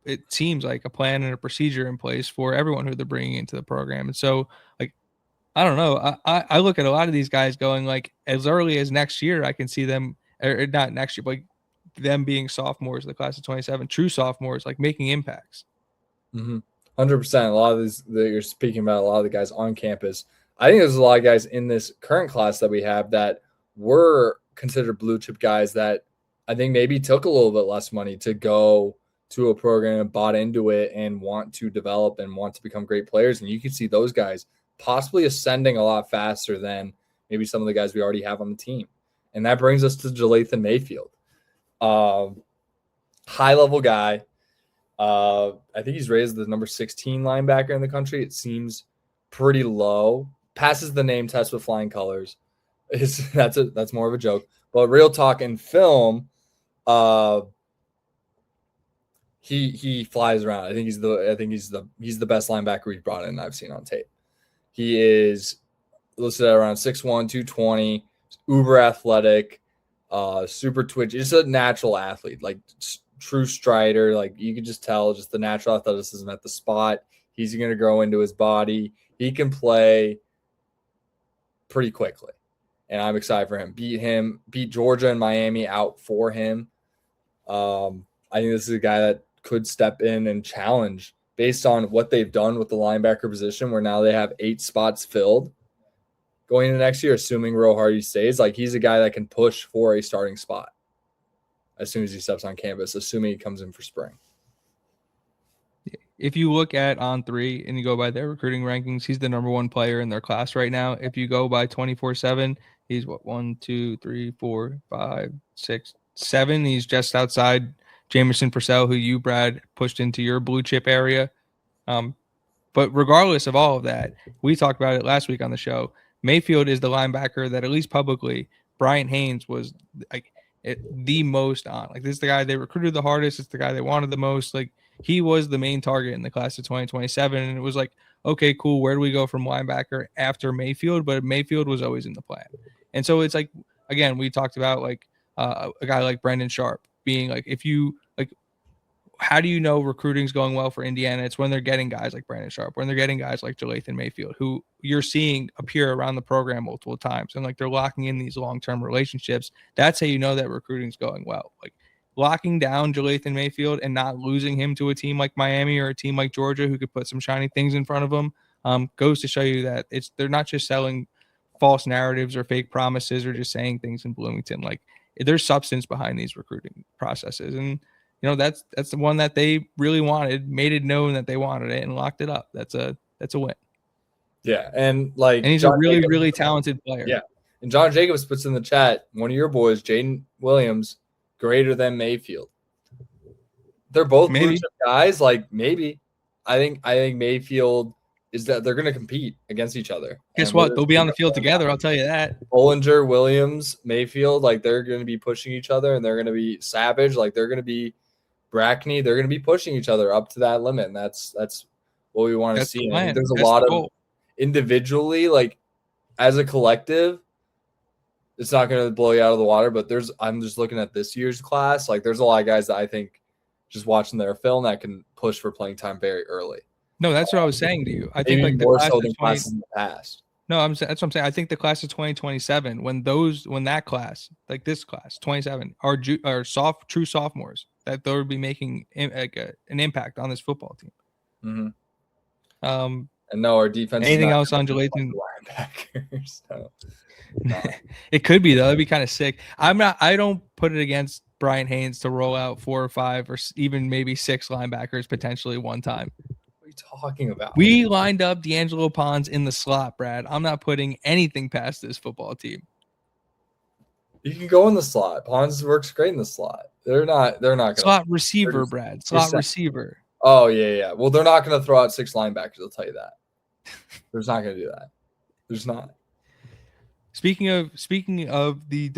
it seems like a plan and a procedure in place for everyone who they're bringing into the program. And so, like, I don't know. I look at a lot of these guys going, like, as early as next year, I can see them, or not next year, but like them being sophomores, the class of 27, true sophomores, like making impacts. 100%. A lot of these that you're speaking about, a lot of the guys on campus. I think there's a lot of guys in this current class that we have that were considered blue chip guys that I think maybe took a little bit less money to go to a program and bought into it and want to develop and want to become great players. And you can see those guys possibly ascending a lot faster than maybe some of the guys we already have on the team. And that brings us to Jalaythan Mayfield. High-level guy. I think he's raised the number 16 linebacker in the country. It seems pretty low. Passes the name test with flying colors. That's more of a joke. But real talk, in film, he flies around. I think he's the best linebacker we've brought in I've seen on tape. He is listed at around 6'1", 220, uber athletic, super twitchy. Just a natural athlete, like true strider. Like you can just tell just the natural athleticism at the spot. He's going to grow into his body. He can play pretty quickly. And I'm excited for him. Beat Georgia and Miami out for him. I think this is a guy that could step in and challenge based on what they've done with the linebacker position, where now they have 8 spots filled going into next year, assuming Ro Hardy stays. Like, he's a guy that can push for a starting spot as soon as he steps on campus, assuming he comes in for spring. If you look at On3 and you go by their recruiting rankings, he's the number 1 player in their class right now. If you go by 24/7, he's what, 1, 2, 3, 4, 5, 6, 7. He's just outside Jamerson Purcell, who you, Brad, pushed into your blue chip area. But regardless of all of that, we talked about it last week on the show. Mayfield is the linebacker that, at least publicly, Bryant Haynes was like the most on. Like, this is the guy they recruited the hardest. It's the guy they wanted the most. Like, he was the main target in the class of 2027. And it was like, okay, cool. Where do we go from linebacker after Mayfield? But Mayfield was always in the plan. And so it's like, again, we talked about like a guy like Brendan Sharp being like, if you like, how do you know recruiting's going well for Indiana? It's when they're getting guys like Brandon Sharp, when they're getting guys like Jalaythan Mayfield, who you're seeing appear around the program multiple times, and like they're locking in these long-term relationships. That's how you know that recruiting's going well. Like, locking down Jalaythan Mayfield and not losing him to a team like Miami or a team like Georgia who could put some shiny things in front of him goes to show you that they're not just selling false narratives or fake promises or just saying things in Bloomington. Like, there's substance behind these recruiting processes, and you know that's the one that they really wanted, made it known that they wanted it, and locked it up. That's a win. Yeah, and he's a really, really talented player. Yeah, and John Jacobs puts in the chat, one of your boys, Jaden Williams, greater than Mayfield. They're both blue chip guys. Like, maybe. I think Mayfield is that they're going to compete against each other. Guess what? They'll be on the field together. I'll tell you that. Bollinger, Williams, Mayfield, like they're going to be pushing each other, and they're going to be Savage. Like, they're going to be Brackney. They're going to be pushing each other up to that limit. And that's what we want to see. And there's a lot of individually, like as a collective, it's not going to blow you out of the water, but I'm just looking at this year's class. Like, there's a lot of guys that I think just watching their film that can push for playing time very early. No, that's what I was saying to you. I think like the more so than classes in the past. No, that's what I'm saying. I think the class of 2027, when that class, like this class, 27, are true sophomores, that they'll be making like an impact on this football team. Mm-hmm. And no, our defense. Anything else on Jalaythan? Linebackers. So. It could be though. That'd be kind of sick. I don't put it against Brian Haynes to roll out 4 or 5 or even maybe 6 linebackers potentially one time. What are you talking about? We lined up D'Angelo Pons in the slot, Brad. I'm not putting anything past this football team. You can go in the slot. Pons works great in the slot. They're not gonna slot receiver, Brad. Slot receiver. Oh yeah. Well, they're not gonna throw out 6 linebackers. I'll tell you that. They're not gonna do that. There's not. Speaking of the